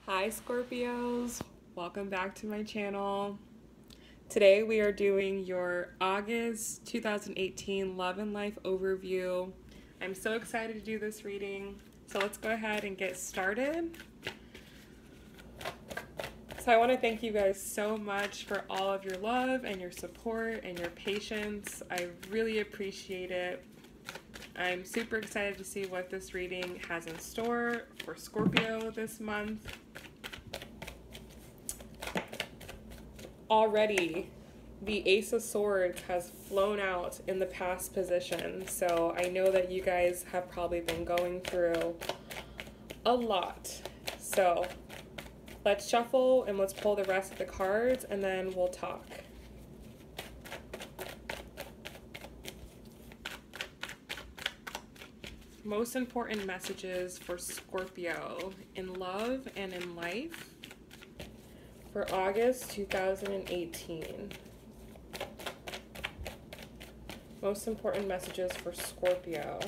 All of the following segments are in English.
Hi Scorpios, welcome back to my channel. Today we are doing your August 2018 Love and Life overview. I'm so excited to do this reading, so let's go ahead and get started. So I want to thank you guys so much for all of your love and your support and your patience. I really appreciate it. I'm super excited to see what this reading has in store for Scorpio this month. Already, the Ace of Swords has flown out in the past position, so I know that you guys have probably been going through a lot. So let's shuffle and let's pull the rest of the cards and then we'll talk. Most important messages for Scorpio in love and in life for August 2018. Most important messages for Scorpio.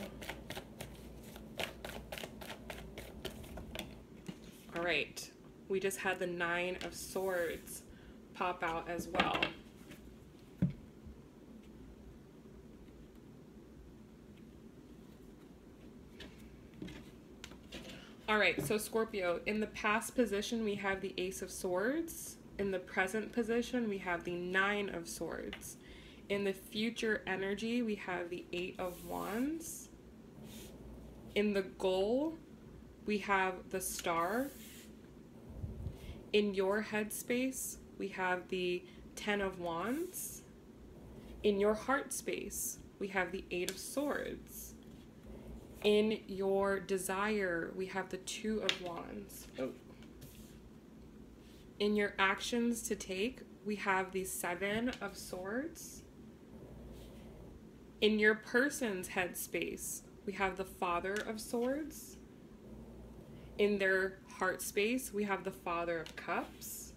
All right, we just had the Nine of Swords pop out as well. All right, so Scorpio, in the past position, we have the Ace of Swords. In the present position, we have the Nine of Swords. In the future energy, we have the Eight of Wands. In the goal, we have the Star. In your headspace, we have the Ten of Wands. In your heart space, we have the Eight of Swords. In your desire, we have the Two of Wands. Oh. In your actions to take, we have the Seven of Swords. In your person's headspace, we have the Father of Swords. In their heart space, we have the Father of Cups.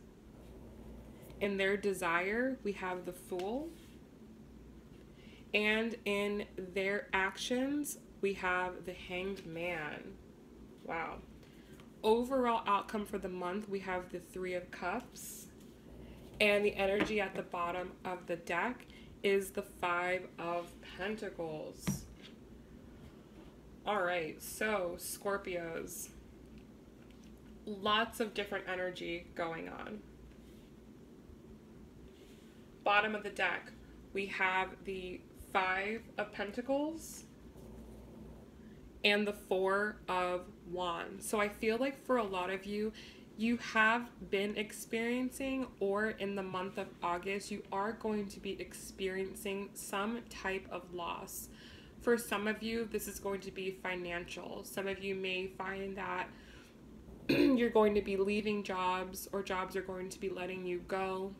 In their desire, we have the Fool. And in their actions, we have the Hanged Man. Wow. Overall outcome for the month, we have the Three of Cups. And the energy at the bottom of the deck is the Five of Pentacles. All right, so Scorpios. Lots of different energy going on. Bottom of the deck, we have the Five of Pentacles and the Four of Wands. So I feel like for a lot of you, you have been experiencing, or in the month of August, you are going to be experiencing some type of loss. For some of you, this is going to be financial. Some of you may find that you're going to be leaving jobs, or jobs are going to be letting you go.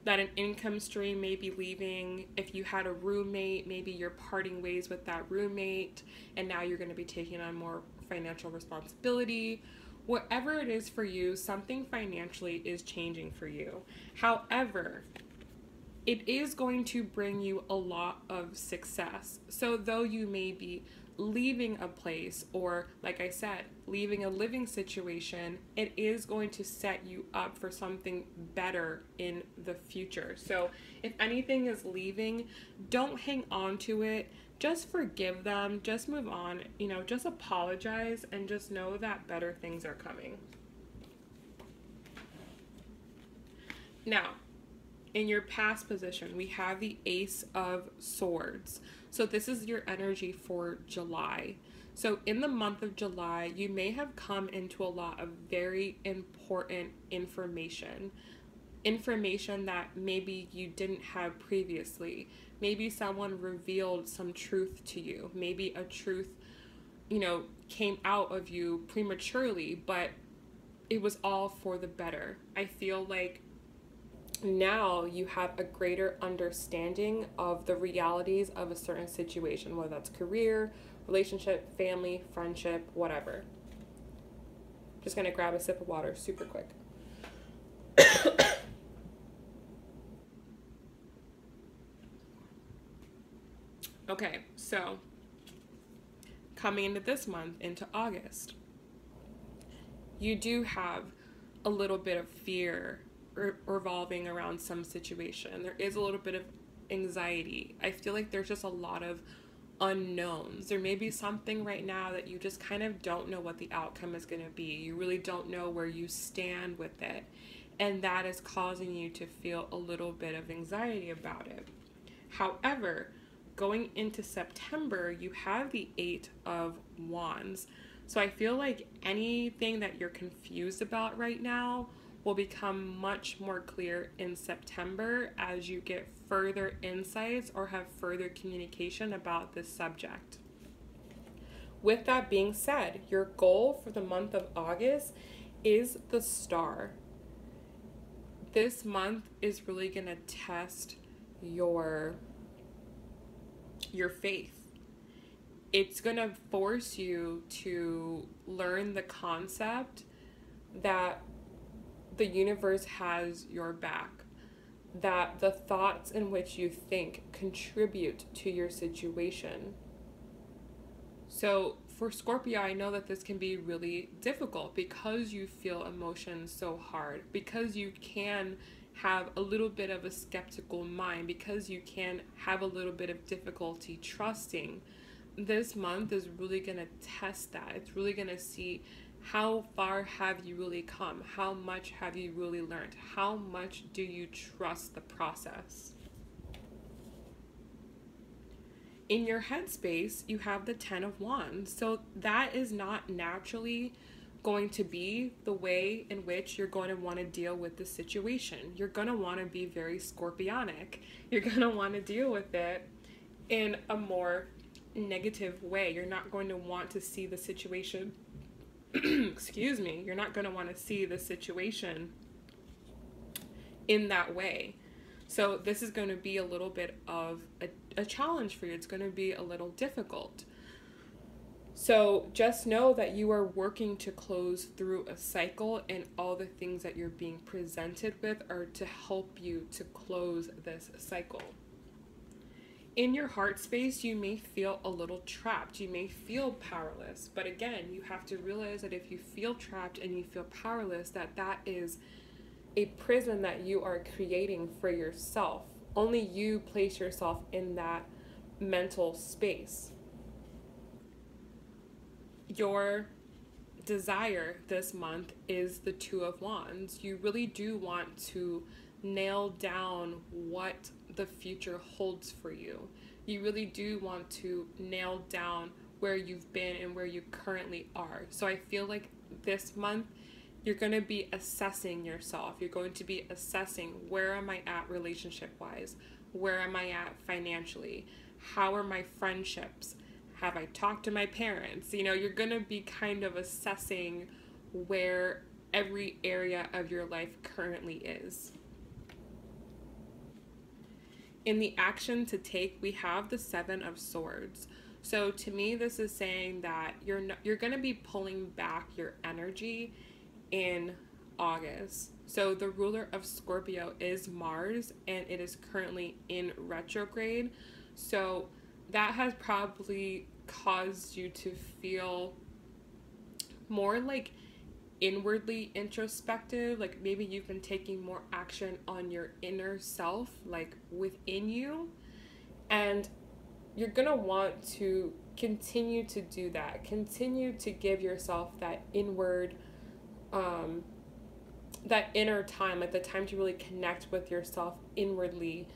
That an income stream may be leaving. If you had a roommate, maybe you're parting ways with that roommate and now you're going to be taking on more financial responsibility. Whatever it is for you, something financially is changing for you. However, it is going to bring you a lot of success. So though you may be leaving a place, or like I said, leaving a living situation, it is going to set you up for something better in the future. So if anything is leaving, don't hang on to it. Just forgive them, just move on, just apologize and just know that better things are coming. Now, in your past position, we have the Ace of Swords. So this is your energy for July. So in the month of July, you may have come into a lot of very important information that maybe you didn't have previously. Maybe someone revealed some truth to you. Maybe a truth, came out of you prematurely, but it was all for the better. I feel like now you have a greater understanding of the realities of a certain situation, whether that's career, relationship, family, friendship, whatever. Just gonna grab a sip of water super quick. Okay, so coming into this month, into August, you do have a little bit of fear revolving around some situation. There is a little bit of anxiety. I feel like there's just a lot of unknowns. There may be something right now that you just kind of don't know what the outcome is going to be. You really don't know where you stand with it. And that is causing you to feel a little bit of anxiety about it. However, going into September, you have the Eight of Wands. So I feel like anything that you're confused about right now will become much more clear in September as you get further insights or have further communication about this subject. With that being said, your goal for the month of August is the Star. This month is really going to test your faith. It's going to force you to learn the concept that the universe has your back, that the thoughts in which you think contribute to your situation. So for Scorpio, I know that this can be really difficult because you feel emotions so hard, because you can have a little bit of a skeptical mind, because you can have a little bit of difficulty trusting. This month is really going to test that. It's really going to see how far have you really come? How much have you really learned? How much do you trust the process? In your headspace, you have the Ten of Wands. So that is not naturally going to be the way in which you're going to want to deal with the situation. You're going to want to be very scorpionic. You're going to want to deal with it in a more negative way. You're not going to want to see the situation excuse me, you're not going to want to see the situation in that way. So this is going to be a little bit of a challenge for you. It's going to be a little difficult. So just know that you are working to close through a cycle, and all the things that you're being presented with are to help you to close this cycle. In your heart space, you may feel a little trapped. You may feel powerless. But again, you have to realize that if you feel trapped and you feel powerless, that is a prison that you are creating for yourself. Only you place yourself in that mental space. Your desire this month is the Two of Wands. You really do want to nail down what the future holds for you. You really do want to nail down where you've been and where you currently are. So I feel like this month you're going to be assessing yourself. You're going to be assessing, where am I at relationship wise? Where am I at financially? How are my friendships? Have I talked to my parents? You know, you're going to be kind of assessing where every area of your life currently is. In the action to take, we have the Seven of Swords. So to me, this is saying that you're going to be pulling back your energy in August. So the ruler of Scorpio is Mars, and it is currently in retrograde. So that has probably caused you to feel more like inwardly introspective, like maybe you've been taking more action on your inner self, like within you, and you're gonna want to continue to do that. Continue to give yourself that inward that inner time, like the time to really connect with yourself inwardly.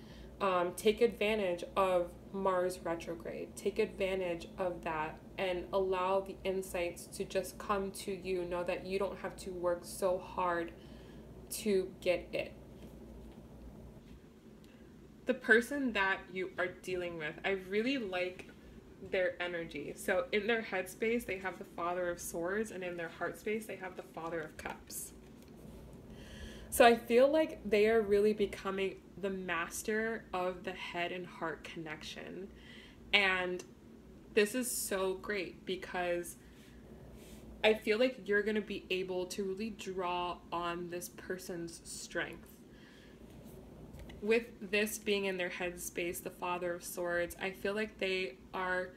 Take advantage of Mars retrograde. Take advantage of that and allow the insights to just come to you. Know that you don't have to work so hard to get it. The person that you are dealing with, I really like their energy. So in their headspace, they have the Father of Swords, and in their heart space, they have the Father of Cups. So I feel like they are really becoming the master of the head and heart connection. And this is so great because I feel like you're going to be able to really draw on this person's strength. With this being in their headspace, the Father of Swords, I feel like they are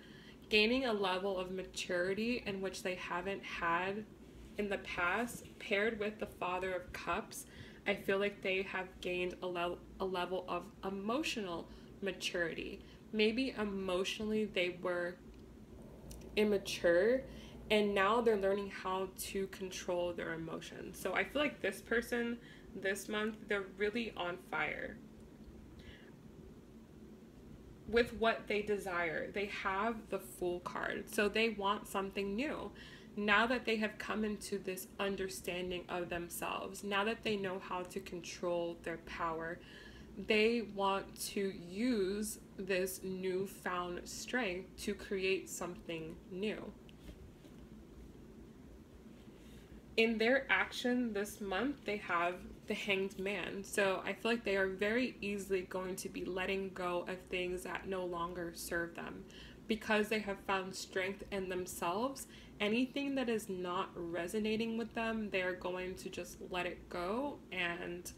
gaining a level of maturity in which they haven't had in the past, paired with the Father of Cups, I feel like they have gained a level of emotional maturity. Maybe emotionally they were immature, and now they're learning how to control their emotions. So I feel like this person this month, they're really on fire with what they desire. They have the Fool card, so they want something new. Now that they have come into this understanding of themselves, now that they know how to control their power, they want to use this newfound strength to create something new. In their action this month, they have the Hanged Man. So I feel like they are very easily going to be letting go of things that no longer serve them. Because they have found strength in themselves, anything that is not resonating with them, they're going to just let it go, and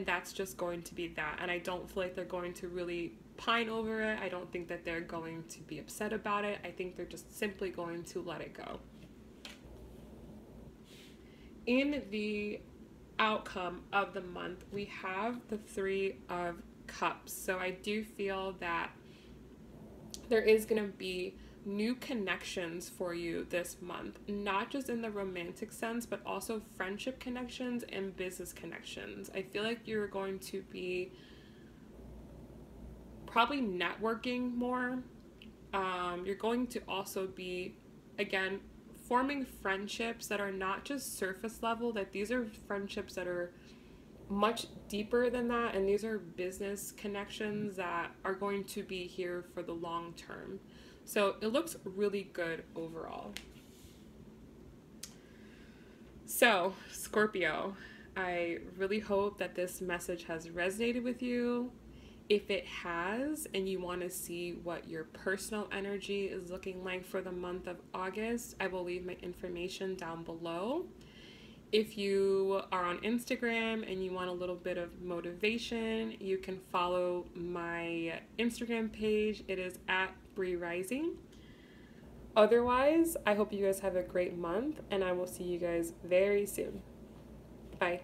that's just going to be that. And I don't feel like they're going to really pine over it. I don't think that they're going to be upset about it. I think they're just simply going to let it go. In the outcome of the month, we have the Three of Cups. So I do feel that there is going to be new connections for you this month, not just in the romantic sense, but also friendship connections and business connections. I feel like you're going to be probably networking more. You're going to also be, again, forming friendships that are not just surface level, that these are friendships that are much deeper than that, and these are business connections that are going to be here for the long term. So it looks really good overall. So Scorpio, I really hope that this message has resonated with you. If it has, and you want to see what your personal energy is looking like for the month of August, I will leave my information down below. If you are on Instagram and you want a little bit of motivation, you can follow my Instagram page. It is at Bri Rising. Otherwise, I hope you guys have a great month, and I will see you guys very soon. Bye.